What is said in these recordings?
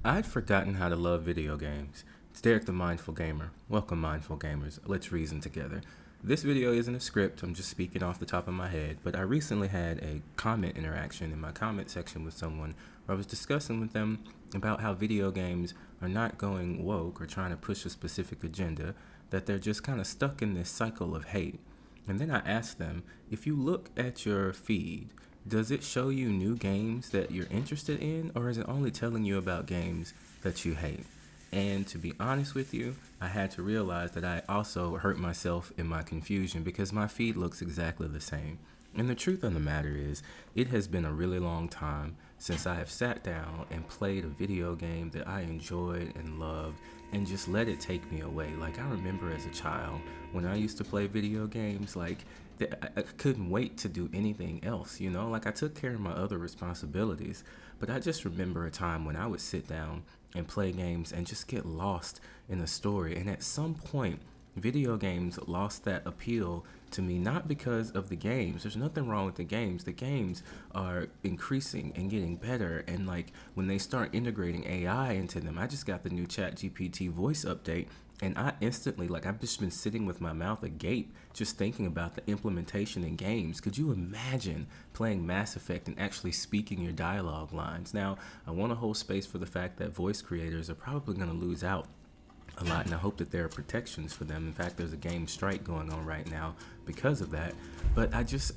I'd forgotten how to love video games. It's Derek the Mindful Gamer. Welcome, Mindful Gamers. Let's reason together. This video isn't a script, I'm just speaking off the top of my head, but I recently had a comment interaction in my comment section with someone where I was discussing with them about how video games are not going woke or trying to push a specific agenda, that they're just kind of stuck in this cycle of hate. And then I asked them, if you look at your feed, does it show you new games that you're interested in, or is it only telling you about games that you hate? And to be honest with you, I had to realize that I also hurt myself in my confusion because my feed looks exactly the same. And the truth of the matter is, it has been a really long time since I have sat down and played a video game that I enjoyed and loved and just let it take me away. Like, I remember as a child when I used to play video games, like, I couldn't wait to do anything else, you know? Like, I took care of my other responsibilities, but I just remember a time when I would sit down and play games and just get lost in the story. And at some point, video games lost that appeal to me, not because of the games. There's nothing wrong with the games. The games are increasing and getting better. And like when they start integrating AI into them, I just got the new Chat GPT voice update. And I instantly, like, I've just been sitting with my mouth agape just thinking about the implementation in games. Could you imagine playing Mass Effect and actually speaking your dialogue lines? Now, I want to hold space for the fact that voice creators are probably going to lose out a lot, and I hope that there are protections for them. In fact, there's a game strike going on right now because of that. But I just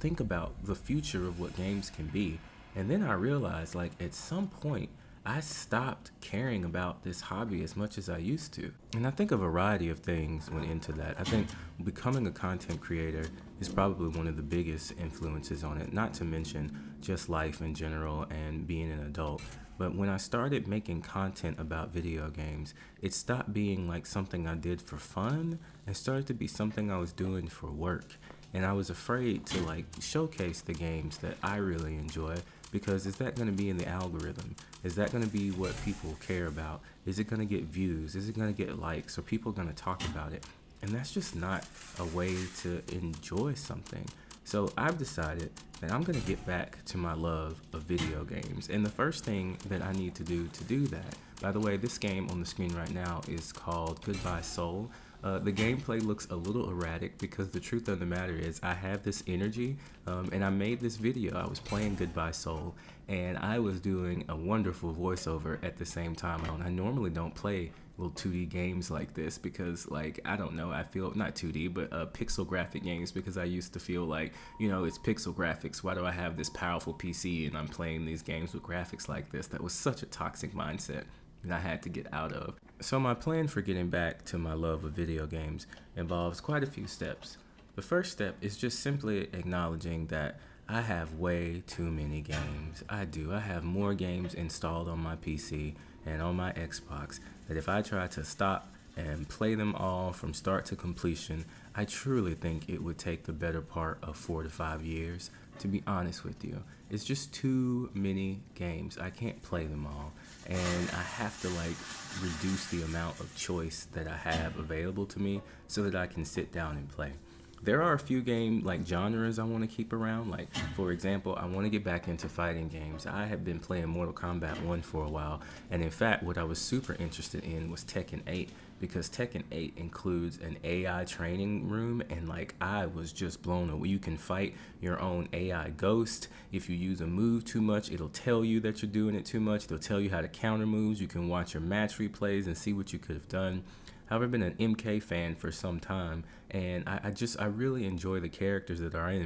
think about the future of what games can be, and then I realized, like, at some point I stopped caring about this hobby as much as I used to. And I think a variety of things went into that. I think becoming a content creator is probably one of the biggest influences on it, not to mention just life in general and being an adult. But when I started making content about video games, it stopped being like something I did for fun and started to be something I was doing for work. And I was afraid to like showcase the games that I really enjoy, because is that going to be in the algorithm? Is that going to be what people care about? Is it going to get views? Is it going to get likes? Are people going to talk about it? And that's just not a way to enjoy something. So I've decided that I'm going to get back to my love of video games. And the first thing that I need to do that, by the way, this game on the screen right now is called Goodbye Seoul. The gameplay looks a little erratic because the truth of the matter is I have this energy, and I made this video. I was playing Goodbye Seoul, and I was doing a wonderful voiceover at the same time. I normally don't play little 2D games like this because, like, I don't know, I feel, not 2D, but pixel graphic games, because I used to feel like, you know, it's pixel graphics. Why do I have this powerful PC and I'm playing these games with graphics like this? That was such a toxic mindset that I had to get out of. So my plan for getting back to my love of video games involves quite a few steps. The first step is just simply acknowledging that I have way too many games. I do. I have more games installed on my PC and on my Xbox that if I try to stop and play them all from start to completion, I truly think it would take the better part of 4 to 5 years, to be honest with you. It's just too many games. I can't play them all. And I have to like reduce the amount of choice that I have available to me so that I can sit down and play. There are a few game like genres I want to keep around. Like, for example, I want to get back into fighting games. I have been playing Mortal Kombat 1 for a while, and in fact what I was super interested in was Tekken 8, because Tekken 8 includes an AI training room, and like I was just blown away. You can fight your own AI ghost. If you use a move too much, it'll tell you that you're doing it too much. It'll tell you how to counter moves. You can watch your match replays and see what you could have done. I've been an MK fan for some time, and I really enjoy the characters that I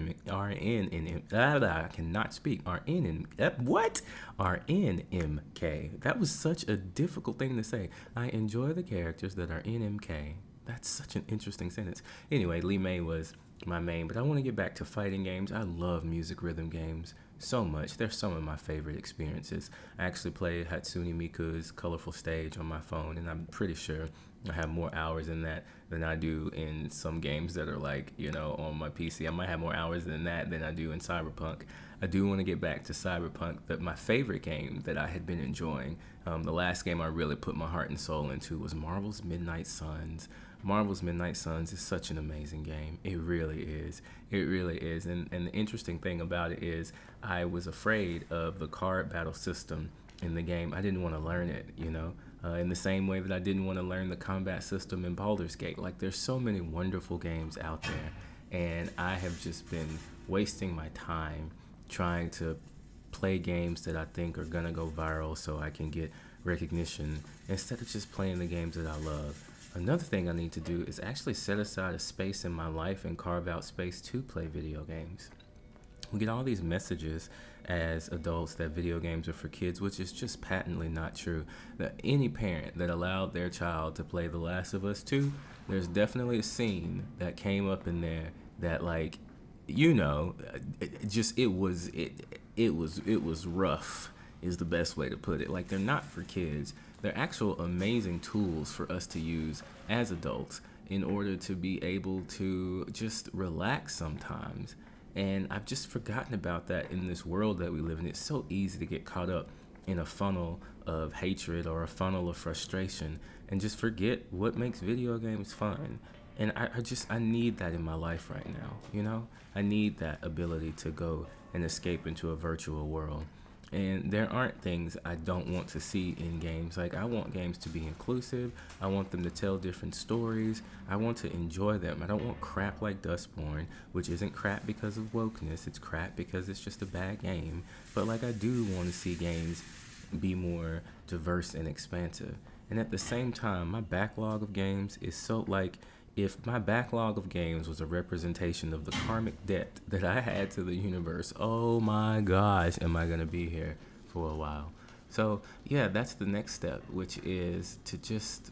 cannot speak, are in MK. That was such a difficult thing to say. I enjoy the characters that are in MK. That's such an interesting sentence. Anyway, Lee May was my main, but I want to get back to fighting games. I love music rhythm games so much. They're some of my favorite experiences. I actually played Hatsune Miku's Colorful Stage on my phone, and I'm pretty sure I have more hours in that than I do in some games that are like, you know, on my PC. I might have more hours than that than I do in Cyberpunk. I do want to get back to Cyberpunk, my favorite game that I had been enjoying. The last game I really put my heart and soul into was Marvel's Midnight Suns. Marvel's Midnight Suns is such an amazing game. It really is. It really is. And the interesting thing about it is I was afraid of the card battle system in the game, I didn't want to learn it, in the same way that I didn't want to learn the combat system in Baldur's Gate. Like, there's so many wonderful games out there, and I have just been wasting my time trying to play games that I think are gonna go viral so I can get recognition instead of just playing the games that I love. Another thing I need to do is actually set aside a space in my life and carve out space to play video games. We get all these messages as adults that video games are for kids, which is just patently not true. That any parent that allowed their child to play The Last of Us 2, there's definitely a scene that came up in there that, like, it was rough is the best way to put it. Like, they're not for kids. They're actual amazing tools for us to use as adults in order to be able to just relax sometimes. And I've just forgotten about that in this world that we live in. It's so easy to get caught up in a funnel of hatred or a funnel of frustration and just forget what makes video games fun. And I need that in my life right now, I need that ability to go and escape into a virtual world. And there aren't things I don't want to see in games. Like, I want games to be inclusive. I want them to tell different stories. I want to enjoy them. I don't want crap like Dustborn, which isn't crap because of wokeness. It's crap because it's just a bad game. But, like, I do want to see games be more diverse and expansive. And at the same time, my backlog of games is so, like, if my backlog of games was a representation of the karmic debt that I had to the universe, oh my gosh, am I going to be here for a while. So, yeah, that's the next step, which is to just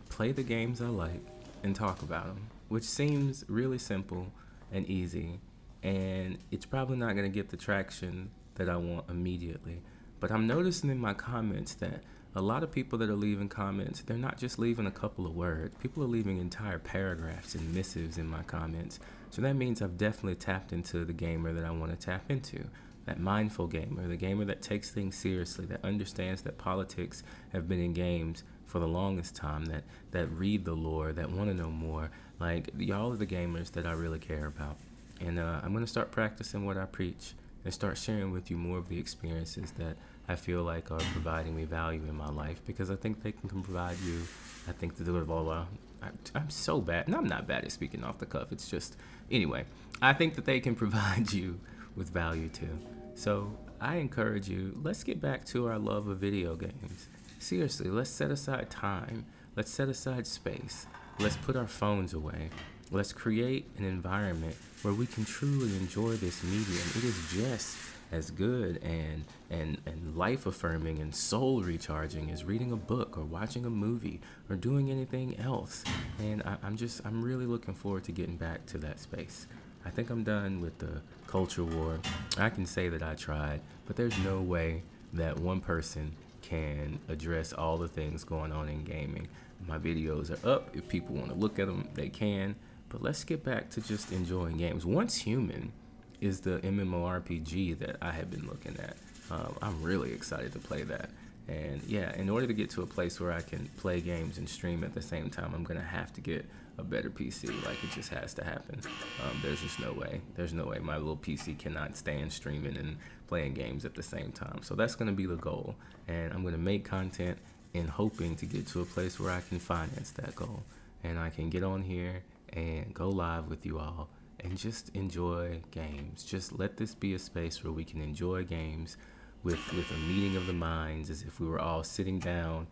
play the games I like and talk about them, which seems really simple and easy. And it's probably not going to get the traction that I want immediately. But I'm noticing in my comments that a lot of people that are leaving comments, they're not just leaving a couple of words. People are leaving entire paragraphs and missives in my comments. So that means I've definitely tapped into the gamer that I want to tap into. That mindful gamer, the gamer that takes things seriously, that understands that politics have been in games for the longest time, that read the lore, that want to know more. Like, y'all are the gamers that I really care about. And I'm going to start practicing what I preach and start sharing with you more of the experiences that I feel like are providing me value in my life, because I think they can provide you. I think that I'm so bad, and I'm not bad at speaking off the cuff. It's just, anyway, I think that they can provide you with value too. So I encourage you, let's get back to our love of video games. Seriously, let's set aside time. Let's set aside space. Let's put our phones away. Let's create an environment where we can truly enjoy this medium. It is just as good and life affirming and soul recharging as reading a book or watching a movie or doing anything else. And I'm really looking forward to getting back to that space. I think I'm done with the culture war. I can say that I tried, but there's no way that one person can address all the things going on in gaming. My videos are up. If people want to look at them, they can. But let's get back to just enjoying games. Once Human is the MMORPG that I have been looking at. I'm really excited to play that. And yeah, in order to get to a place where I can play games and stream at the same time, I'm gonna have to get a better PC. Like, it just has to happen. There's just no way. There's no way my little PC cannot stand streaming and playing games at the same time. So that's gonna be the goal. And I'm gonna make content in hoping to get to a place where I can finance that goal. And I can get on here and go live with you all and just enjoy games. Just let this be a space where we can enjoy games with a meeting of the minds, as if we were all sitting down,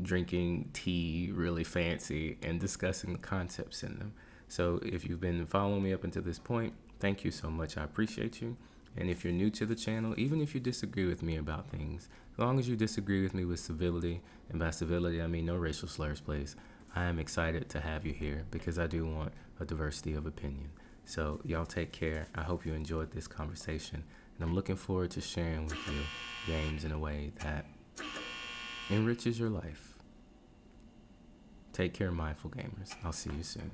drinking tea really fancy and discussing the concepts in them. So if you've been following me up until this point, thank you so much. I appreciate you. And if you're new to the channel, even if you disagree with me about things, as long as you disagree with me with civility, and by civility I mean no racial slurs, please, I am excited to have you here because I do want a diversity of opinion. So y'all take care. I hope you enjoyed this conversation, and I'm looking forward to sharing with you games in a way that enriches your life. Take care, mindful gamers. I'll see you soon.